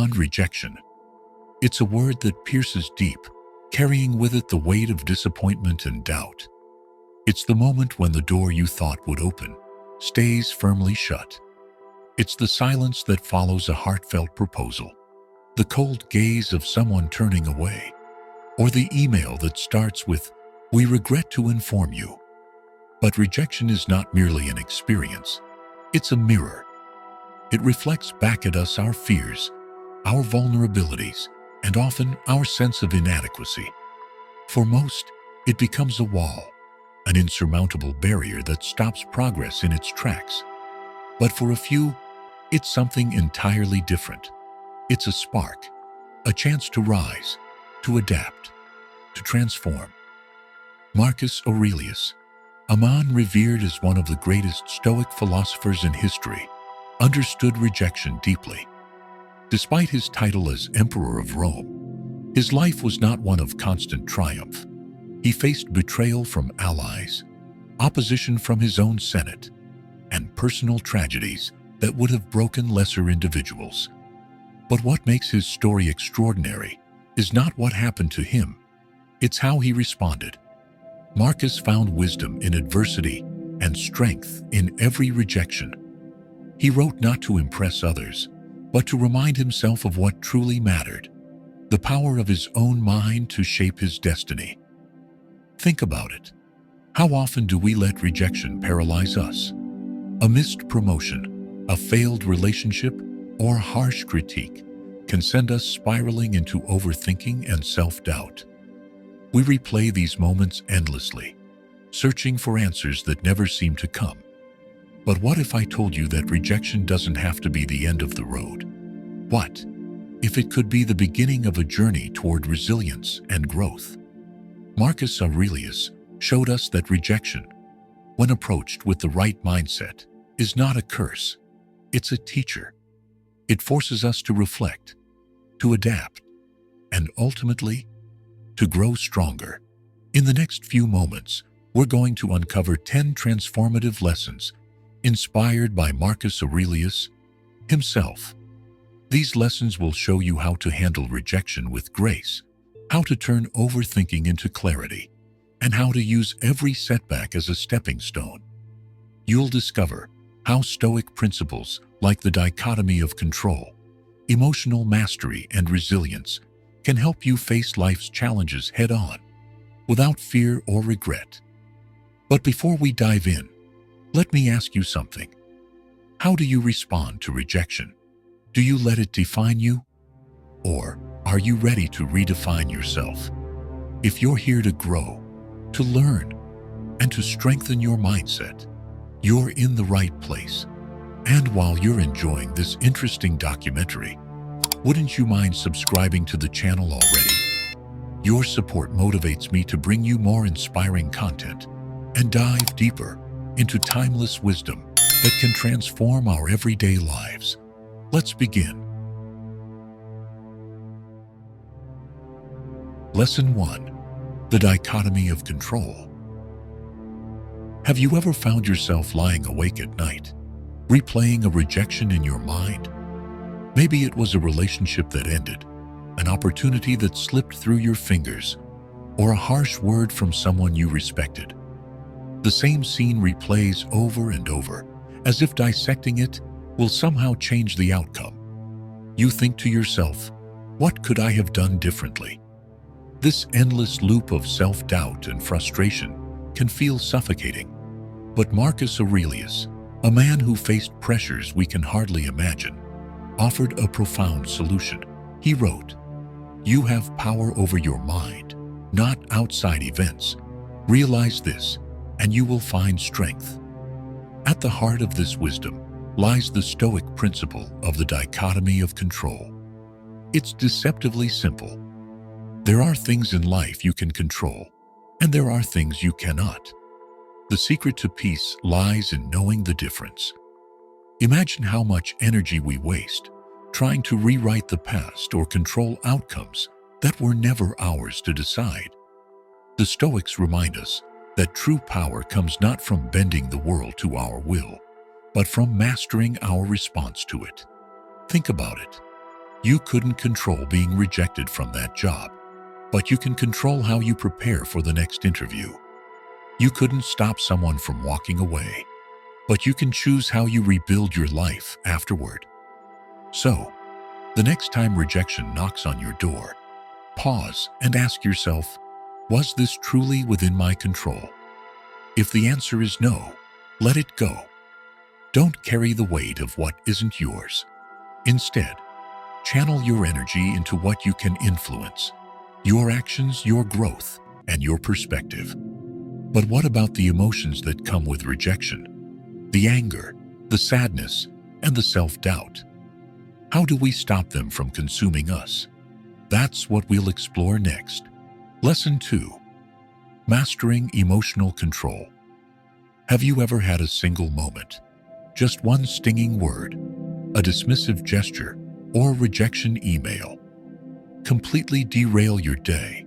beyond rejection. It's a word that pierces deep, carrying with it the weight of disappointment and doubt. It's the moment when the door you thought would open stays firmly shut. It's the silence that follows a heartfelt proposal, the cold gaze of someone turning away, or the email that starts with, "We regret to inform you." But rejection is not merely an experience. It's a mirror. It reflects back at us our fears, our vulnerabilities, and often our sense of inadequacy. For most, it becomes a wall, an insurmountable barrier that stops progress in its tracks. But for a few, it's something entirely different. It's a spark, a chance to rise, to adapt, to transform. Marcus Aurelius, a man revered as one of the greatest Stoic philosophers in history, understood rejection deeply. Despite his title as Emperor of Rome, his life was not one of constant triumph. He faced betrayal from allies, opposition from his own Senate, and personal tragedies that would have broken lesser individuals. But what makes his story extraordinary is not what happened to him, it's how he responded. Marcus found wisdom in adversity and strength in every rejection. He wrote not to impress others, but to remind himself of what truly mattered, the power of his own mind to shape his destiny. Think about it. How often do we let rejection paralyze us? A missed promotion, a failed relationship, or harsh critique can send us spiraling into overthinking and self-doubt. We replay these moments endlessly, searching for answers that never seem to come. But what if I told you that rejection doesn't have to be the end of the road? What if it could be the beginning of a journey toward resilience and growth? Marcus Aurelius showed us that rejection, when approached with the right mindset, is not a curse. It's a teacher. It forces us to reflect, to adapt, and ultimately, to grow stronger. In the next few moments, we're going to uncover 10 transformative lessons inspired by Marcus Aurelius himself. These lessons will show you how to handle rejection with grace, how to turn overthinking into clarity, and how to use every setback as a stepping stone. You'll discover how Stoic principles like the dichotomy of control, emotional mastery, and resilience can help you face life's challenges head-on, without fear or regret. But before we dive in, let me ask you something. How do you respond to rejection? Do you let it define you? Or are you ready to redefine yourself? If you're here to grow, to learn, and to strengthen your mindset, you're in the right place. And while you're enjoying this interesting documentary, wouldn't you mind subscribing to the channel already? Your support motivates me to bring you more inspiring content and dive deeper into timeless wisdom that can transform our everyday lives. Let's begin. Lesson 1. The Dichotomy of Control. Have you ever found yourself lying awake at night, replaying a rejection in your mind? Maybe it was a relationship that ended, an opportunity that slipped through your fingers, or a harsh word from someone you respected. The same scene replays over and over, as if dissecting it will somehow change the outcome. You think to yourself, what could I have done differently? This endless loop of self-doubt and frustration can feel suffocating. But Marcus Aurelius, a man who faced pressures we can hardly imagine, offered a profound solution. He wrote, "You have power over your mind, not outside events. Realize this, and you will find strength." At the heart of this wisdom lies the Stoic principle of the dichotomy of control. It's deceptively simple. There are things in life you can control, and there are things you cannot. The secret to peace lies in knowing the difference. Imagine how much energy we waste trying to rewrite the past or control outcomes that were never ours to decide. The Stoics remind us that true power comes not from bending the world to our will, but from mastering our response to it. Think about it. You couldn't control being rejected from that job, but you can control how you prepare for the next interview. You couldn't stop someone from walking away, but you can choose how you rebuild your life afterward. So, the next time rejection knocks on your door, pause and ask yourself, was this truly within my control? If the answer is no, let it go. Don't carry the weight of what isn't yours. Instead, channel your energy into what you can influence: your actions, your growth, and your perspective. But what about the emotions that come with rejection? The anger, the sadness, and the self-doubt. How do we stop them from consuming us? That's what we'll explore next. Lesson 2. Mastering emotional control. Have you ever had a single moment, just one stinging word, a dismissive gesture, or a rejection email, completely derail your day?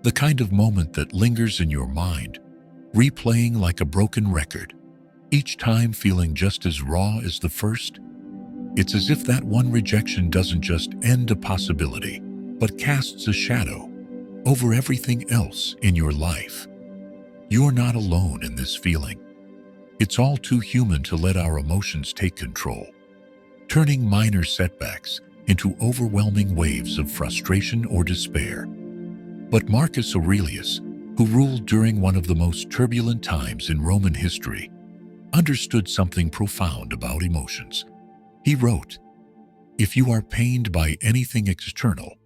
The kind of moment that lingers in your mind, replaying like a broken record, each time feeling just as raw as the first? It's as if that one rejection doesn't just end a possibility, but casts a shadow over everything else in your life. You're not alone in this feeling. It's all too human to let our emotions take control, turning minor setbacks into overwhelming waves of frustration or despair. But Marcus Aurelius, who ruled during one of the most turbulent times in Roman history, understood something profound about emotions. He wrote, "If you are pained by anything external,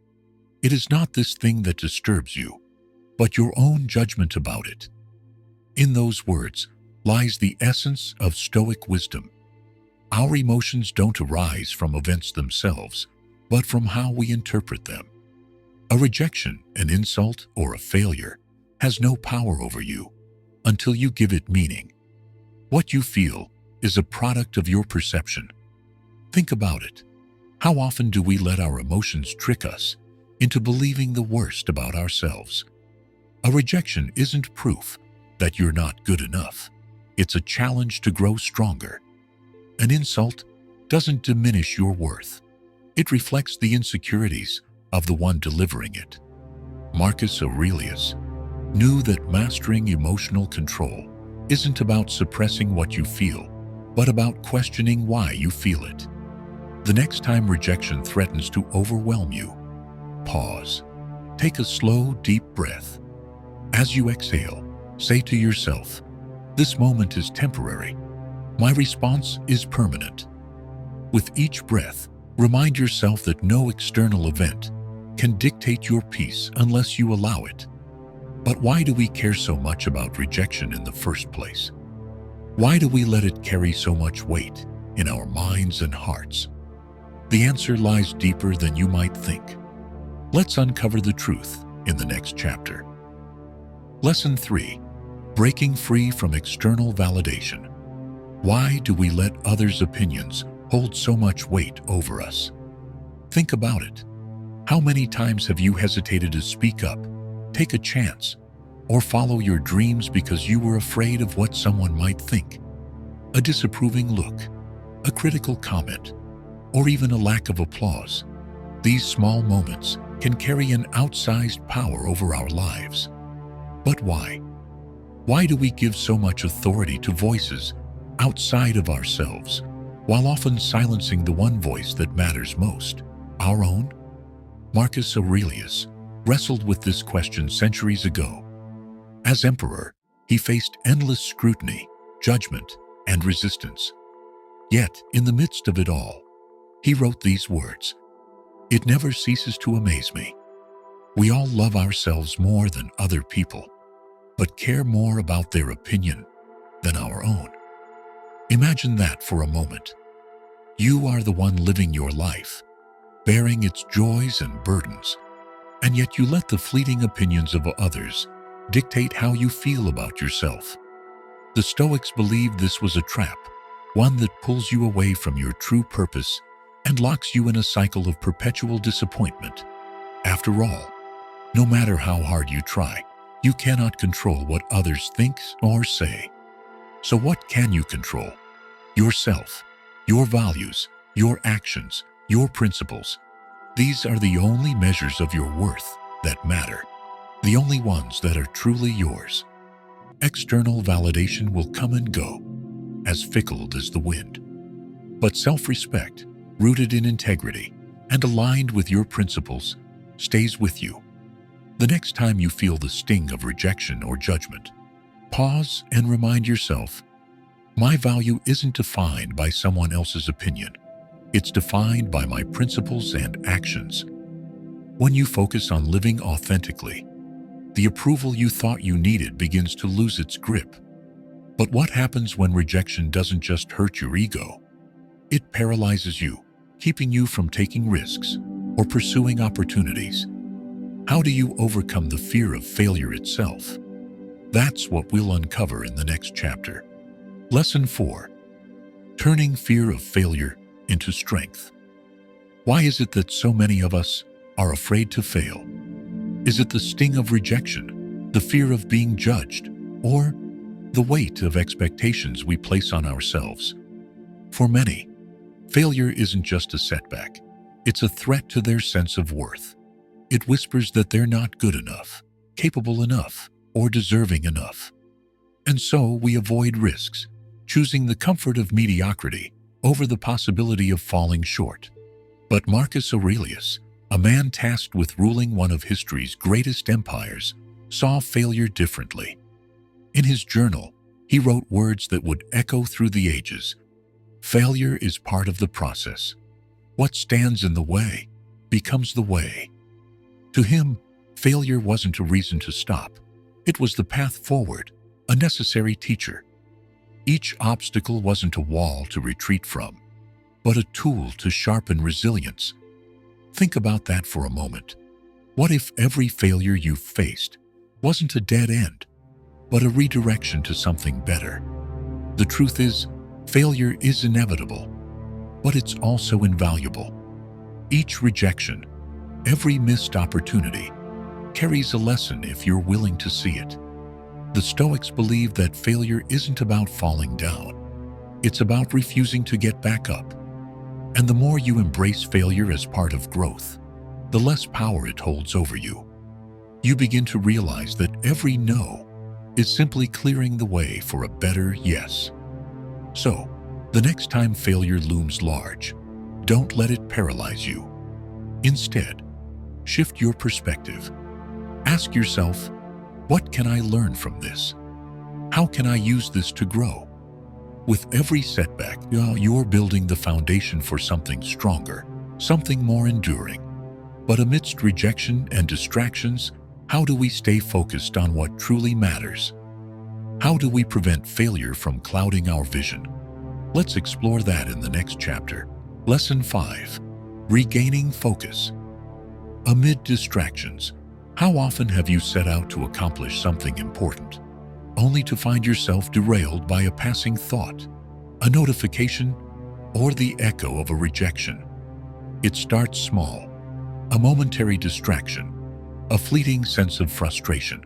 it is not this thing that disturbs you, but your own judgment about it." In those words lies the essence of Stoic wisdom. Our emotions don't arise from events themselves, but from how we interpret them. A rejection, an insult, or a failure has no power over you until you give it meaning. What you feel is a product of your perception. Think about it. How often do we let our emotions trick us into believing the worst about ourselves? A rejection isn't proof that you're not good enough. It's a challenge to grow stronger. An insult doesn't diminish your worth. It reflects the insecurities of the one delivering it. Marcus Aurelius knew that mastering emotional control isn't about suppressing what you feel, but about questioning why you feel it. The next time rejection threatens to overwhelm you, pause. Take a slow, deep breath. As you exhale, say to yourself, "This moment is temporary. My response is permanent." With each breath, remind yourself that no external event can dictate your peace unless you allow it. But why do we care so much about rejection in the first place? Why do we let it carry so much weight in our minds and hearts? The answer lies deeper than you might think. Let's uncover the truth in the next chapter. Lesson 3. Breaking free from external validation. Why do we let others' opinions hold so much weight over us? Think about it. How many times have you hesitated to speak up, take a chance, or follow your dreams because you were afraid of what someone might think? A disapproving look, a critical comment, or even a lack of applause. These small moments can carry an outsized power over our lives. But why? Why do we give so much authority to voices outside of ourselves, while often silencing the one voice that matters most, our own? Marcus Aurelius wrestled with this question centuries ago. As emperor, he faced endless scrutiny, judgment, and resistance. Yet, in the midst of it all, he wrote these words, "It never ceases to amaze me. We all love ourselves more than other people, but care more about their opinion than our own." Imagine that for a moment. You are the one living your life, bearing its joys and burdens, and yet you let the fleeting opinions of others dictate how you feel about yourself. The Stoics believed this was a trap, one that pulls you away from your true purpose and locks you in a cycle of perpetual disappointment. After all, no matter how hard you try, you cannot control what others think or say. So what can you control? Yourself, your values, your actions, your principles. These are the only measures of your worth that matter, the only ones that are truly yours. External validation will come and go, as fickle as the wind. But self-respect, rooted in integrity and aligned with your principles, stays with you. The next time you feel the sting of rejection or judgment, pause and remind yourself, my value isn't defined by someone else's opinion. It's defined by my principles and actions. When you focus on living authentically, the approval you thought you needed begins to lose its grip. But what happens when rejection doesn't just hurt your ego? It paralyzes you, keeping you from taking risks or pursuing opportunities. How do you overcome the fear of failure itself? That's what we'll uncover in the next chapter. Lesson 4. Turning fear of failure into strength. Why is it that so many of us are afraid to fail? Is it the sting of rejection, the fear of being judged, or the weight of expectations we place on ourselves? For many, failure isn't just a setback. It's a threat to their sense of worth. It whispers that they're not good enough, capable enough, or deserving enough. And so we avoid risks, choosing the comfort of mediocrity over the possibility of falling short. But Marcus Aurelius, a man tasked with ruling one of history's greatest empires, saw failure differently. In his journal, he wrote words that would echo through the ages. Failure is part of the process. What stands in the way becomes the way. To him, failure wasn't a reason to stop. It was the path forward, a necessary teacher. Each obstacle wasn't a wall to retreat from, but a tool to sharpen resilience. Think about that for a moment. What if every failure you've faced wasn't a dead end, but a redirection to something better? The truth is, failure is inevitable, but it's also invaluable. Each rejection, every missed opportunity, carries a lesson if you're willing to see it. The Stoics believe that failure isn't about falling down. It's about refusing to get back up. And the more you embrace failure as part of growth, the less power it holds over you. You begin to realize that every no is simply clearing the way for a better yes. So, the next time failure looms large, don't let it paralyze you. Instead, shift your perspective. Ask yourself, what can I learn from this? How can I use this to grow? With every setback, you're building the foundation for something stronger, something more enduring. But amidst rejection and distractions, how do we stay focused on what truly matters? How do we prevent failure from clouding our vision? Let's explore that in the next chapter. Lesson 5. Regaining focus. Amid distractions, how often have you set out to accomplish something important, only to find yourself derailed by a passing thought, a notification, or the echo of a rejection? It starts small, a momentary distraction, a fleeting sense of frustration.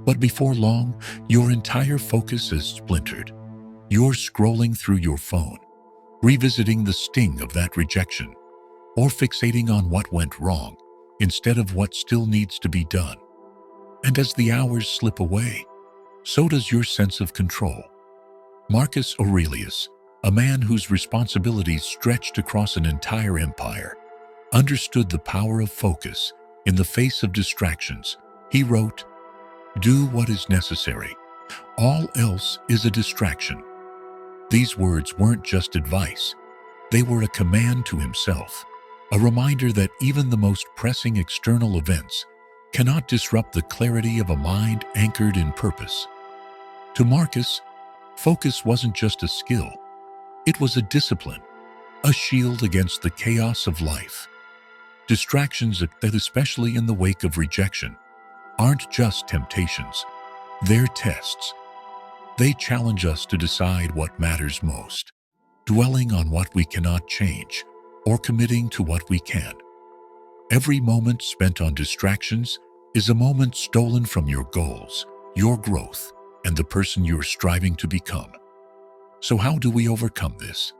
But before long, your entire focus is splintered. You're scrolling through your phone, revisiting the sting of that rejection, or fixating on what went wrong instead of what still needs to be done. And as the hours slip away, so does your sense of control. Marcus Aurelius, a man whose responsibilities stretched across an entire empire, understood the power of focus in the face of distractions. He wrote, "Do what is necessary. All else is a distraction." These words weren't just advice. They were a command to himself, a reminder that even the most pressing external events cannot disrupt the clarity of a mind anchored in purpose. To Marcus, focus wasn't just a skill. It was a discipline, a shield against the chaos of life. Distractions that, especially in the wake of rejection, aren't just temptations. They're tests. They challenge us to decide what matters most, dwelling on what we cannot change, or committing to what we can. Every moment spent on distractions is a moment stolen from your goals, your growth, and the person you're striving to become. So how do we overcome this?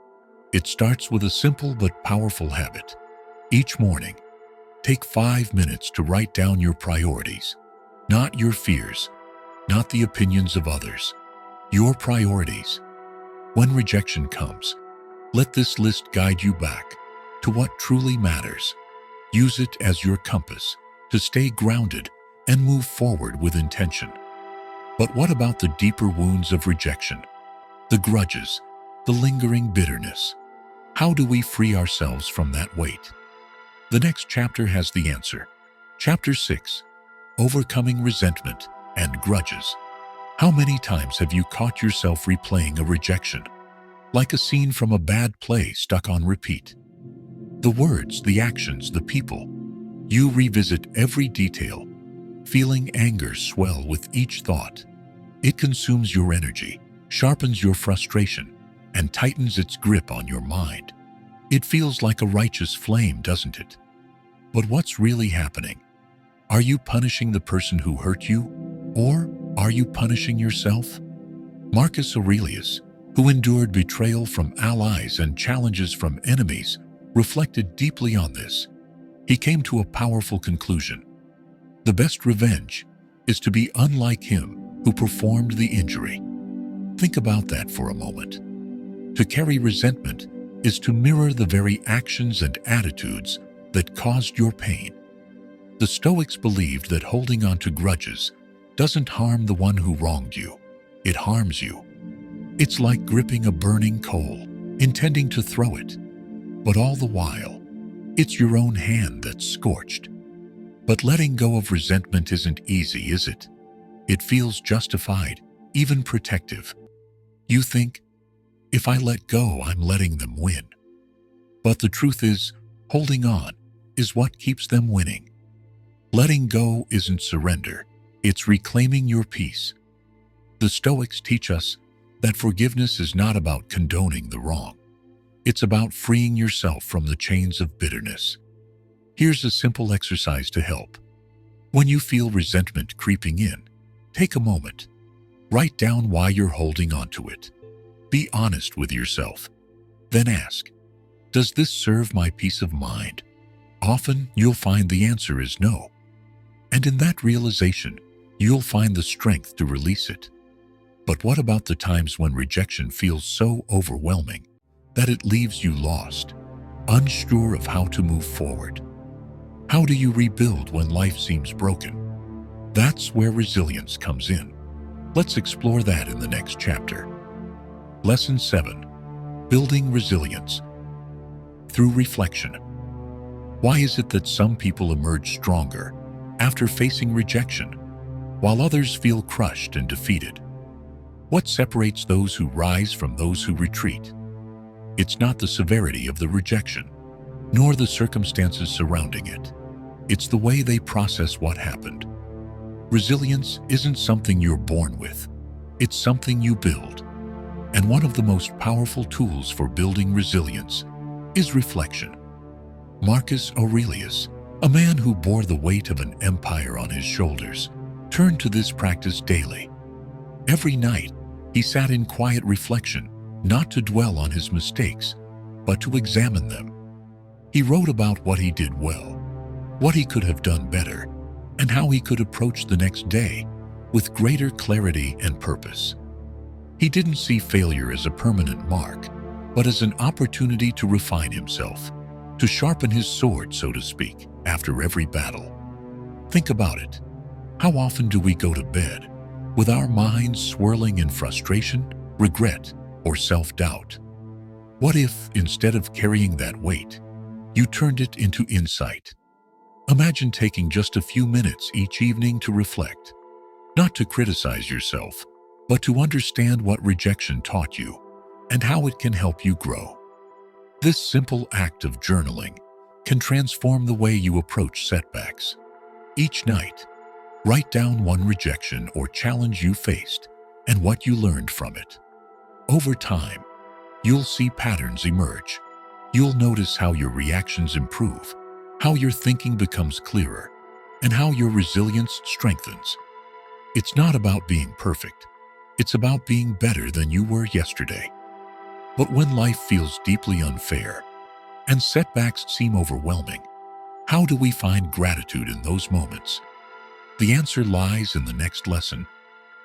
It starts with a simple but powerful habit. Each morning, Take 5 minutes to write down your priorities, not your fears, not the opinions of others, your priorities. When rejection comes, let this list guide you back to what truly matters. Use it as your compass to stay grounded and move forward with intention. But what about the deeper wounds of rejection? The grudges, the lingering bitterness. How do we free ourselves from that weight? The next chapter has the answer. Chapter 6, Overcoming Resentment and Grudges. How many times have you caught yourself replaying a rejection, like a scene from a bad play stuck on repeat? The words, the actions, the people. You revisit every detail, feeling anger swell with each thought. It consumes your energy, sharpens your frustration, and tightens its grip on your mind. It feels like a righteous flame, doesn't it? But what's really happening? Are you punishing the person who hurt you, or are you punishing yourself? Marcus Aurelius, who endured betrayal from allies and challenges from enemies, reflected deeply on this. He came to a powerful conclusion. The best revenge is to be unlike him who performed the injury. Think about that for a moment. To carry resentment is to mirror the very actions and attitudes that caused your pain. The Stoics believed that holding on to grudges doesn't harm the one who wronged you. It harms you. It's like gripping a burning coal, intending to throw it. But all the while, it's your own hand that's scorched. But letting go of resentment isn't easy, is it? It feels justified, even protective. You think, if I let go, I'm letting them win. But the truth is, holding on is what keeps them winning. Letting go isn't surrender, it's reclaiming your peace. The Stoics teach us that forgiveness is not about condoning the wrong. It's about freeing yourself from the chains of bitterness. Here's a simple exercise to help. When you feel resentment creeping in, take a moment. Write down why you're holding on to it. Be honest with yourself. Then ask, does this serve my peace of mind? Often, you'll find the answer is no. And in that realization, you'll find the strength to release it. But what about the times when rejection feels so overwhelming that it leaves you lost, unsure of how to move forward? How do you rebuild when life seems broken? That's where resilience comes in. Let's explore that in the next chapter. Lesson 7. Building Resilience. Through reflection. Why is it that some people emerge stronger after facing rejection, while others feel crushed and defeated? What separates those who rise from those who retreat? It's not the severity of the rejection, nor the circumstances surrounding it. It's the way they process what happened. Resilience isn't something you're born with. It's something you build. And one of the most powerful tools for building resilience is reflection. Marcus Aurelius, a man who bore the weight of an empire on his shoulders, turned to this practice daily. Every night, he sat in quiet reflection, not to dwell on his mistakes, but to examine them. He wrote about what he did well, what he could have done better, and how he could approach the next day with greater clarity and purpose. He didn't see failure as a permanent mark, but as an opportunity to refine himself, to sharpen his sword, so to speak, after every battle. Think about it. How often do we go to bed with our minds swirling in frustration, regret, or self-doubt? What if, instead of carrying that weight, you turned it into insight? Imagine taking just a few minutes each evening to reflect, not to criticize yourself, but to understand what rejection taught you and how it can help you grow. This simple act of journaling can transform the way you approach setbacks. Each night, write down one rejection or challenge you faced and what you learned from it. Over time, you'll see patterns emerge. You'll notice how your reactions improve, how your thinking becomes clearer, and how your resilience strengthens. It's not about being perfect. It's about being better than you were yesterday. But when life feels deeply unfair and setbacks seem overwhelming, How do we find gratitude in those moments? The answer lies in the next lesson.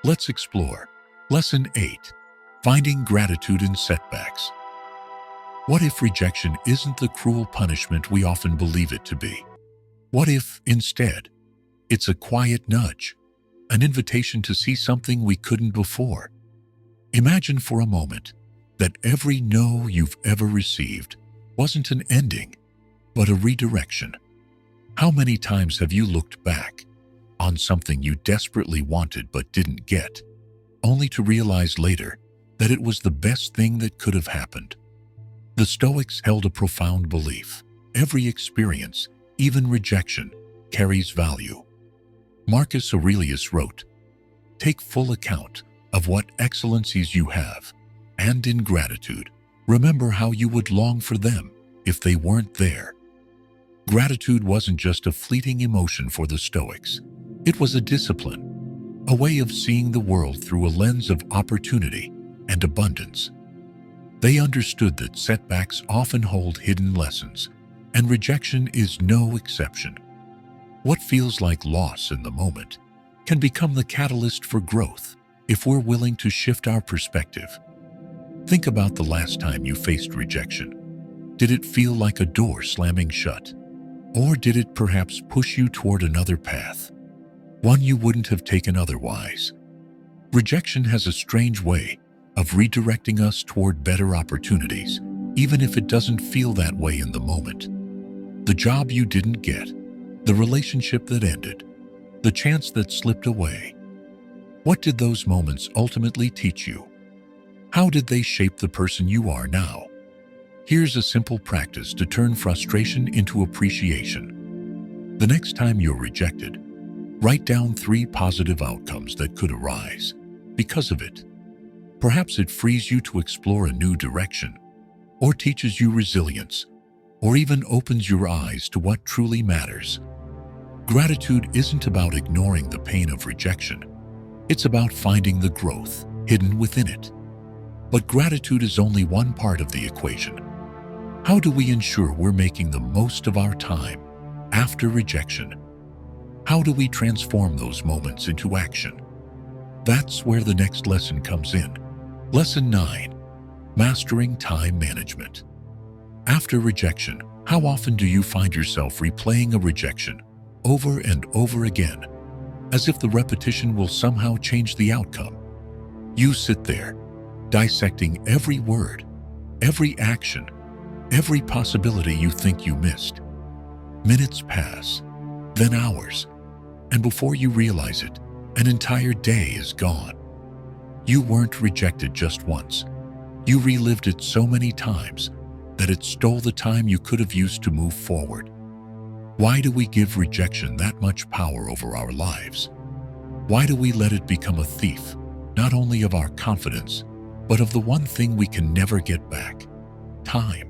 Let's explore. Lesson 8. Finding gratitude in setbacks. What if rejection isn't the cruel punishment we often believe it to be? What if, instead, it's a quiet nudge, an invitation to see something we couldn't before? Imagine for a moment that every no you've ever received wasn't an ending, but a redirection. How many times have you looked back on something you desperately wanted but didn't get, only to realize later that it was the best thing that could have happened? The Stoics held a profound belief. Every experience, even rejection, carries value. Marcus Aurelius wrote, "Take full account of what excellencies you have, and in gratitude, remember how you would long for them if they weren't there." Gratitude wasn't just a fleeting emotion for the Stoics. It was a discipline, a way of seeing the world through a lens of opportunity and abundance. They understood that setbacks often hold hidden lessons, and rejection is no exception. What feels like loss in the moment can become the catalyst for growth if we're willing to shift our perspective. Think about the last time you faced rejection. Did it feel like a door slamming shut? Or did it perhaps push you toward another path, one you wouldn't have taken otherwise? Rejection has a strange way of redirecting us toward better opportunities, even if it doesn't feel that way in the moment. The job you didn't get, the relationship that ended, the chance that slipped away. What did those moments ultimately teach you? How did they shape the person you are now? Here's a simple practice to turn frustration into appreciation. The next time you're rejected, write down 3 positive outcomes that could arise because of it. Perhaps it frees you to explore a new direction, or teaches you resilience, or even opens your eyes to what truly matters. Gratitude isn't about ignoring the pain of rejection. It's about finding the growth hidden within it. But gratitude is only one part of the equation. How do we ensure we're making the most of our time after rejection? How do we transform those moments into action? That's where the next lesson comes in. Lesson 9. Mastering time management. After rejection, how often do you find yourself replaying a rejection over and over again, as if the repetition will somehow change the outcome? You sit there, dissecting every word, every action, every possibility you think you missed. Minutes pass, then hours, and before you realize it, an entire day is gone. You weren't rejected just once. You relived it so many times that it stole the time you could have used to move forward. Why do we give rejection that much power over our lives? Why do we let it become a thief, not only of our confidence, but of the one thing we can never get back? Time.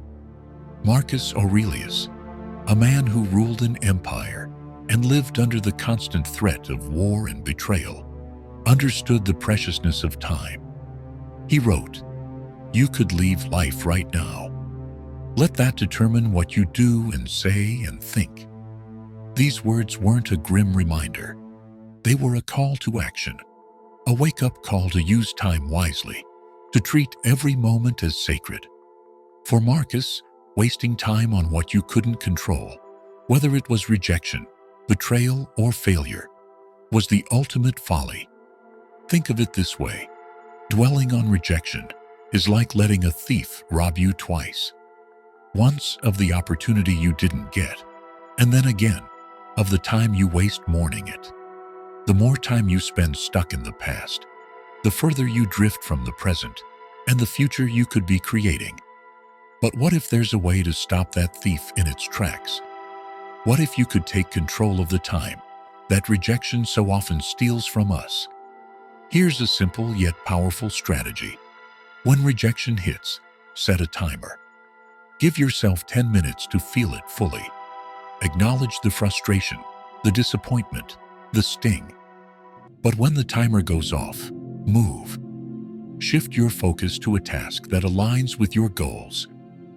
Marcus Aurelius, a man who ruled an empire and lived under the constant threat of war and betrayal, understood the preciousness of time. He wrote, "You could leave life right now. Let that determine what you do and say and think." These words weren't a grim reminder. They were a call to action, a wake-up call to use time wisely, to treat every moment as sacred. For Marcus, wasting time on what you couldn't control, whether it was rejection, betrayal, or failure, was the ultimate folly. Think of it this way. Dwelling on rejection is like letting a thief rob you twice. Once of the opportunity you didn't get, and then again of the time you waste mourning it. The more time you spend stuck in the past, the further you drift from the present and the future you could be creating. But what if there's a way to stop that thief in its tracks? What if you could take control of the time that rejection so often steals from us? Here's a simple yet powerful strategy. When rejection hits, set a timer. Give yourself 10 minutes to feel it fully. Acknowledge the frustration, the disappointment, the sting. But when the timer goes off, move. Shift your focus to a task that aligns with your goals.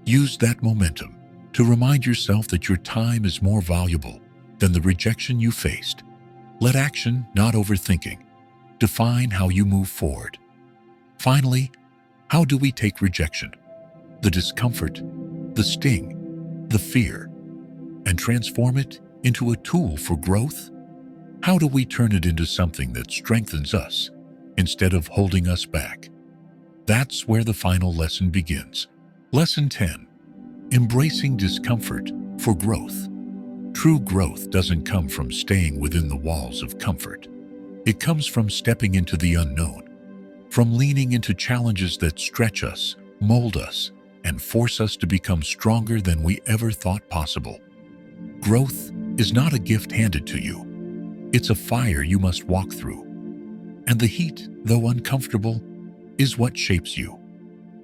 Use that momentum to remind yourself that your time is more valuable than the rejection you faced. Let action, not overthinking, define how you move forward. Finally, how do we take rejection, the discomfort, the sting, the fear, and transform it into a tool for growth? How do we turn it into something that strengthens us instead of holding us back? That's where the final lesson begins. Lesson 10. Embracing discomfort for growth. True growth doesn't come from staying within the walls of comfort. It comes from stepping into the unknown, from leaning into challenges that stretch us, mold us, and force us to become stronger than we ever thought possible. Growth is not a gift handed to you. It's a fire you must walk through. And the heat, though uncomfortable, is what shapes you.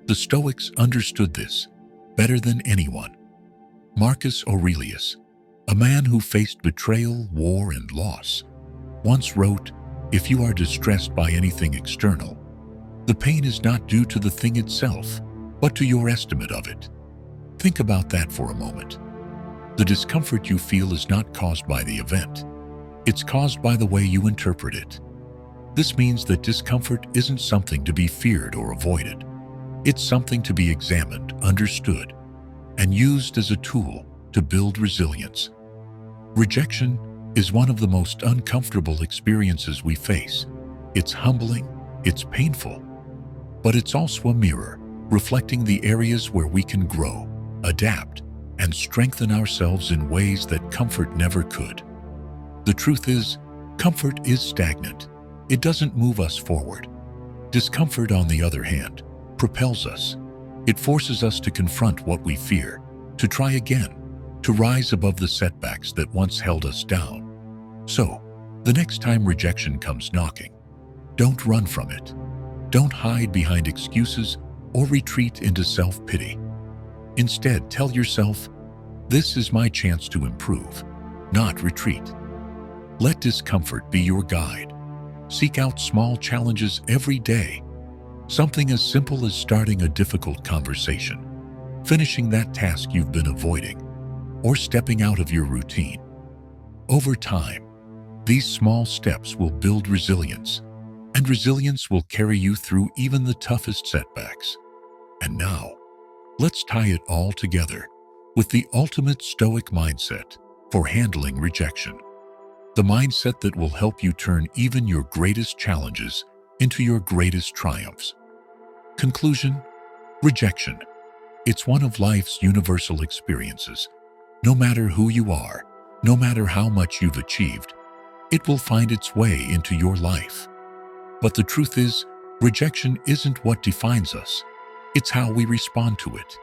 The Stoics understood this better than anyone. Marcus Aurelius, a man who faced betrayal, war, and loss, once wrote, "If you are distressed by anything external, the pain is not due to the thing itself, but to your estimate of it." Think about that for a moment. The discomfort you feel is not caused by the event. It's caused by the way you interpret it. This means that discomfort isn't something to be feared or avoided. It's something to be examined, understood, and used as a tool to build resilience. Rejection is one of the most uncomfortable experiences we face. It's humbling, it's painful, but it's also a mirror reflecting the areas where we can grow, adapt, and strengthen ourselves in ways that comfort never could. The truth is, comfort is stagnant. It doesn't move us forward. Discomfort, on the other hand, propels us. It forces us to confront what we fear, to try again, to rise above the setbacks that once held us down. So, the next time rejection comes knocking, don't run from it. Don't hide behind excuses or retreat into self-pity. Instead, tell yourself, "This is my chance to improve," not retreat. Let discomfort be your guide. Seek out small challenges every day. Something as simple as starting a difficult conversation, finishing that task you've been avoiding, or stepping out of your routine. Over time, these small steps will build resilience, and resilience will carry you through even the toughest setbacks. And now, let's tie it all together with the ultimate Stoic mindset for handling rejection. The mindset that will help you turn even your greatest challenges into your greatest triumphs. Conclusion: rejection. It's one of life's universal experiences. No matter who you are, no matter how much you've achieved, it will find its way into your life. But the truth is, rejection isn't what defines us. It's how we respond to it.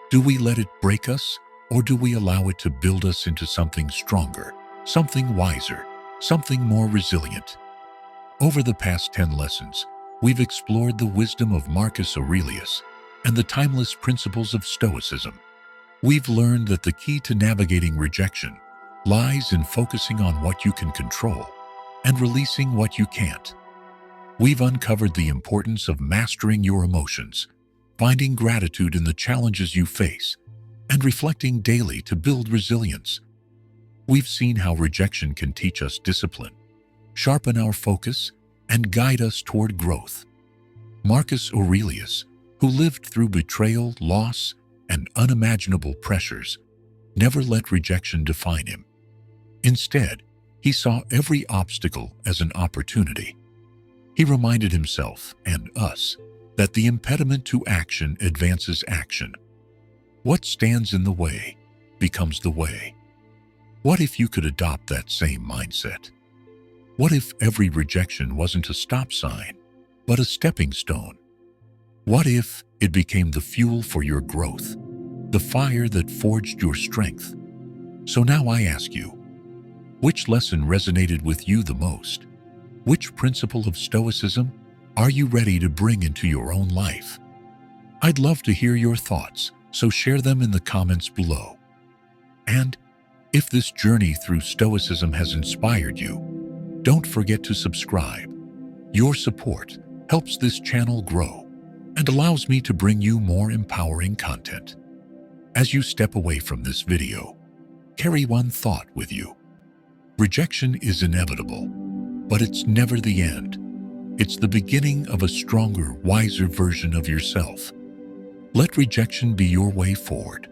Do we let it break us, or do we allow it to build us into something stronger, something wiser, something more resilient? Over the past 10 lessons, we've explored the wisdom of Marcus Aurelius and the timeless principles of Stoicism. We've learned that the key to navigating rejection lies in focusing on what you can control and releasing what you can't. We've uncovered the importance of mastering your emotions, finding gratitude in the challenges you face, and reflecting daily to build resilience. We've seen how rejection can teach us discipline, sharpen our focus, and guide us toward growth. Marcus Aurelius, who lived through betrayal, loss, and unimaginable pressures, never let rejection define him. Instead, he saw every obstacle as an opportunity. He reminded himself and us that the impediment to action advances action. What stands in the way becomes the way. What if you could adopt that same mindset? What if every rejection wasn't a stop sign, but a stepping stone? What if it became the fuel for your growth, the fire that forged your strength? So now I ask you, which lesson resonated with you the most? Which principle of Stoicism are you ready to bring into your own life? I'd love to hear your thoughts, so share them in the comments below. And if this journey through Stoicism has inspired you, don't forget to subscribe. Your support helps this channel grow and allows me to bring you more empowering content. As you step away from this video, carry one thought with you. Rejection is inevitable, but it's never the end. It's the beginning of a stronger, wiser version of yourself. Let rejection be your way forward,